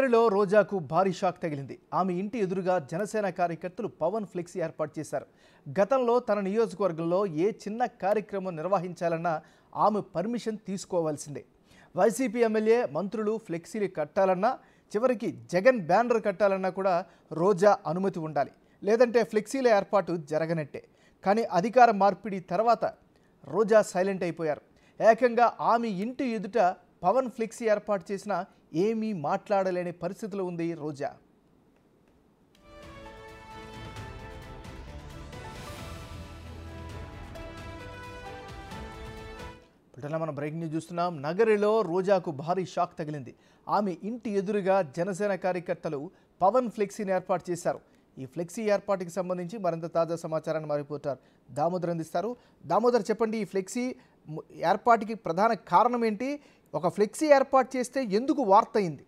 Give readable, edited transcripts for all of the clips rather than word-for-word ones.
నగరిలో రోజాకు భారీ షాక్ తగిలింది. ఆమె ఇంటి ఎదురుగా జనసేన కార్యకర్తలు పవన్ ఫ్లెక్సీ ఏర్పాటు చేశారు. గతంలో తన నియోజకవర్గంలో ఏ చిన్న కార్యక్రమం నిర్వహించాలన్నా ఆమె పర్మిషన్ తీసుకోవాల్సిందే. వైసీపీ ఎమ్మెల్యే మంత్రులు ఫ్లెక్సీలు కట్టాలన్నా, చివరికి జగన్ బ్యానర్ కట్టాలన్నా కూడా రోజా అనుమతి ఉండాలి. లేదంటే ఫ్లెక్సీల ఏర్పాటు జరగనట్టే. కానీ అధికార మార్పిడి తర్వాత రోజా సైలెంట్ అయిపోయారు. ఏకంగా ఆమె ఇంటి ఎదుట పవన్ ఫ్లెక్సీ ఏర్పాటు చేసినా ఏమీ మాట్లాడలేని పరిస్థితిలో ఉంది రోజా. ఇప్పుడు మనం బ్రేకింగ్ న్యూస్ చూస్తున్నాం. నగరిలో రోజాకు భారీ షాక్ తగిలింది. ఆమె ఇంటి ఎదురుగా జనసేన కార్యకర్తలు పవన్ ఫ్లెక్సీని ఏర్పాటు చేశారు. ఈ ఫ్లెక్సీ ఏర్పాటుకి సంబంధించి మరింత తాజా సమాచారాన్ని మా రిపోర్టర్ దామోదర్ అందిస్తారు. దామోదర్, చెప్పండి, ఈ ఫ్లెక్సీ ఏర్పాటుకి ప్రధాన కారణం ఏంటి? ఒక ఫ్లెక్సీ ఏర్పాటు చేస్తే ఎందుకు వార్త అయింది?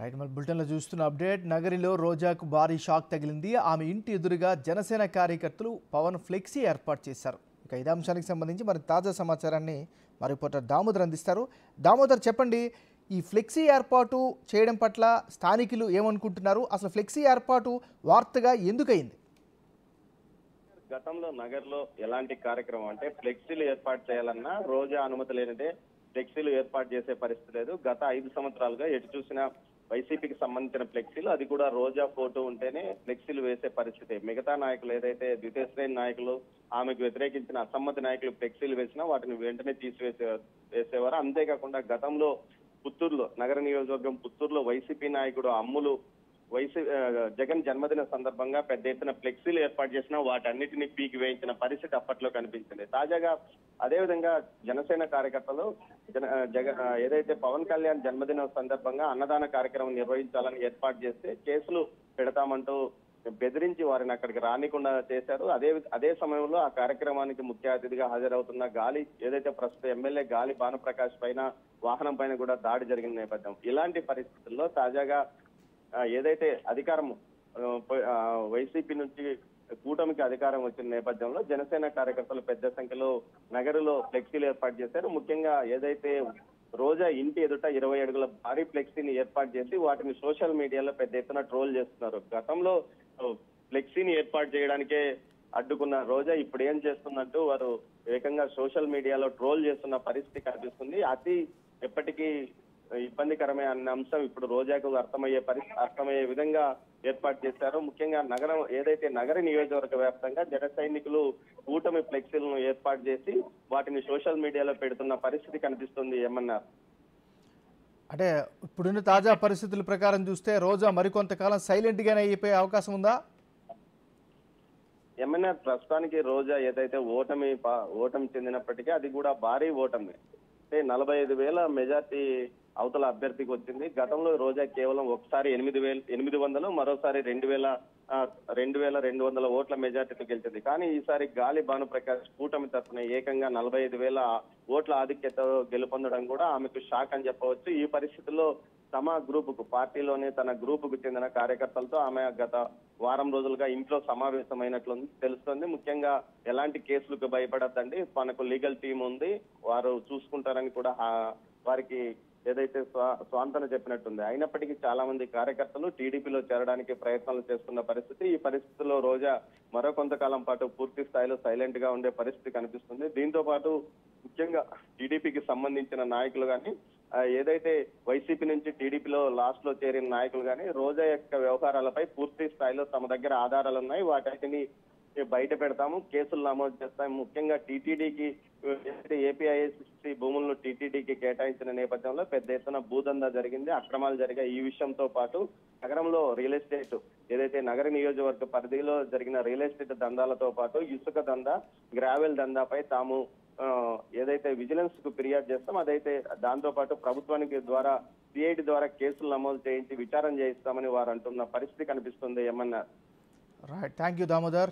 రైట్, మన బులెటిన్లో చూస్తున్న అప్డేట్. నగరిలో రోజాకు భారీ షాక్ తగిలింది. ఆమె ఇంటి ఎదురుగా జనసేన కార్యకర్తలు పవన్ ఫ్లెక్సీ ఏర్పాటు చేశారు. ఇక ఇదే అంశానికి సంబంధించి మరి తాజా సమాచారాన్ని మా రిపోర్టర్ దామోదర్ అందిస్తారు. దామోదర్, చెప్పండి, ఈ ఫ్లెక్సీ ఏర్పాటు చేయడం పట్ల స్థానికులు ఏమనుకుంటున్నారు? అసలు ఫ్లెక్సీ ఏర్పాటు వార్తగా ఎందుకయింది? గతంలో నగర్లో ఎలాంటి కార్యక్రమం అంటే ఫ్లెక్సీలు ఏర్పాటు చేయాలన్నా రోజా అనుమతి లేనిదే ఫ్లెక్సీలు ఏర్పాటు చేసే పరిస్థితి లేదు. గత 5 సంవత్సరాలుగా ఎటు చూసినా వైసీపీకి సంబంధించిన ఫ్లెక్సీలు, అది కూడా రోజా ఫోటో ఉంటేనే ఫ్లెక్సీలు వేసే పరిస్థితి. మిగతా నాయకులు ఏదైతే ద్వితీయ శ్రేణి నాయకులు, ఆమెకు వ్యతిరేకించిన అసమ్మతి నాయకులు ఫ్లెక్సీలు వేసినా వాటిని వెంటనే వేసేవారు. అంతేకాకుండా గతంలో పుత్తూరులో, నగర నియోజకవర్గం పుత్తూరులో వైసీపీ నాయకుడు అమ్ములు జగన్ జన్మదిన సందర్భంగా పెద్ద ఎత్తున ఫ్లెక్సీలు ఏర్పాటు చేసినా వాటన్నిటిని పీకి వేయించిన పరిస్థితి అప్పట్లో కనిపించింది. తాజాగా అదేవిధంగా జనసేన కార్యకర్తలు ఏదైతే పవన్ కళ్యాణ్ జన్మదిన సందర్భంగా అన్నదాన కార్యక్రమం నిర్వహించాలని ఏర్పాటు చేస్తే కేసులు పెడతామంటూ బెదిరించి వారిని అక్కడికి రానికుండా చేశారు. అదే సమయంలో ఆ కార్యక్రమానికి ముఖ్య అతిథిగా హాజరవుతున్న ఏదైతే ప్రస్తుత ఎమ్మెల్యే గాలి భానుప్రకాష్ పైన, వాహనం పైన కూడా దాడి జరిగిన నేపథ్యం. ఇలాంటి పరిస్థితుల్లో తాజాగా ఏదైతే అధికారం వైసీపీ నుంచి కూటమికి అధికారం వచ్చిన నేపథ్యంలో జనసేన కార్యకర్తలు పెద్ద సంఖ్యలో నగరులో ఫ్లెక్సీలు ఏర్పాటు చేశారు. ముఖ్యంగా ఏదైతే రోజా ఇంటి ఎదుట 20 అడుగుల భారీ ఫ్లెక్సీని ఏర్పాటు చేసి వాటిని సోషల్ మీడియాలో పెద్ద ఎత్తున ట్రోల్ చేస్తున్నారు. గతంలో ఫ్లెక్సీని ఏర్పాటు చేయడానికే అడ్డుకున్న రోజా ఇప్పుడు ఏం చేస్తుందంటూ వారు ఏకంగా సోషల్ మీడియాలో ట్రోల్ చేస్తున్న పరిస్థితి కనిపిస్తుంది. అతి ఎప్పటికీ ఇబ్బందికరమే అన్న అంశం ఇప్పుడు రోజాకు అర్థమయ్యే విధంగా ఏర్పాటు చేశారు. ముఖ్యంగా ఏదైతే నగర నియోజకవర్గ వ్యాప్తంగా జన సైనికులు కూటమి ఫ్లెక్సీలను ఏర్పాటు చేసి వాటిని సోషల్ మీడియాలో పెడుతున్న పరిస్థితి కనిపిస్తుంది. ఏమన్నారు అంటే ఇప్పుడున్న తాజా పరిస్థితుల ప్రకారం చూస్తే రోజా మరికొంతకాలం సైలెంట్ గానే అయిపోయే అవకాశం ఉందా? ఏమన్నా ప్రస్తుతానికి రోజా ఏదైతే ఓటమి చెందినప్పటికీ అది కూడా భారీ ఓటమి. అంటే 45,000 మెజార్టీ అవతల అభ్యర్థికి వచ్చింది. గతంలో రోజా కేవలం ఒకసారి 8,800, మరోసారి 2,200 ఓట్ల మెజార్టీతో గెలిచింది. కానీ ఈసారి గాలి భానుప్రకాష్ కూటమి తరఫున ఏకంగా 45,000 ఓట్ల ఆధిక్యతతో గెలుపొందడం కూడా ఆమెకు షాక్ అని చెప్పవచ్చు. ఈ పరిస్థితుల్లో తమ గ్రూపుకు, పార్టీలోనే తన గ్రూపుకు చెందిన కార్యకర్తలతో ఆమె గత వారం రోజులుగా ఇంట్లో సమావేశమైనట్లు తెలుస్తోంది. ముఖ్యంగా ఎలాంటి కేసులకు భయపడద్దండి, మనకు లీగల్ టీం ఉంది, వారు చూసుకుంటారని కూడా వారికి ఏదైతే స్వాంతన చెప్పినట్టుంది. అయినప్పటికీ చాలా మంది కార్యకర్తలు టీడీపీలో చేరడానికి ప్రయత్నాలు చేస్తున్న పరిస్థితి. ఈ పరిస్థితుల్లో రోజా మరో కొంతకాలం పాటు పూర్తి స్థాయిలో సైలెంట్ గా ఉండే పరిస్థితి కనిపిస్తుంది. దీంతో పాటు ముఖ్యంగా టీడీపీకి సంబంధించిన నాయకులు కానీ, ఏదైతే వైసీపీ నుంచి టీడీపీలో లాస్ట్ లో చేరిన నాయకులు కానీ రోజా యొక్క వ్యవహారాలపై పూర్తి స్థాయిలో తమ దగ్గర ఆధారాలు ఉన్నాయి, వాటిని బయట పెడతాము, కేసులు నమోదు చేస్తాము. ముఖ్యంగా టీటీడీకి ఏపీఐఏసీ భూములను టీటీడీకి కేటాయించిన నేపథ్యంలో పెద్ద ఎత్తున భూదందా జరిగింది, అక్రమాలు జరిగాయి. ఈ విషయంతో పాటు నగరంలో రియల్ ఎస్టేట్ ఏదైతే నగర నియోజకవర్గ పరిధిలో జరిగిన రియల్ ఎస్టేట్ దందాలతో పాటు ఇసుక దందా, గ్రావెల్ దందాపై తాము ఏదైతే విజిలెన్స్ కు ఫిర్యాదు చేస్తాం అదైతే దాంతో పాటు ప్రభుత్వానికి ద్వారా సిఐడి ద్వారా కేసులు నమోదు చేయించి విచారణ చేయిస్తామని వారు అంటున్న పరిస్థితి కనిపిస్తుంది ఏమన్నారు. Right, thank you Damodar.